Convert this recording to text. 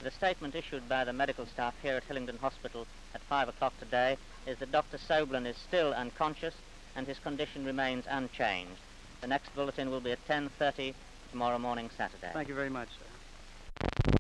The statement issued by the medical staff here at Hillingdon Hospital at 5 o'clock today is that Dr. Soblen is still unconscious and his condition remains unchanged. The next bulletin will be at 10:30 tomorrow morning, Saturday. Thank you very much, sir.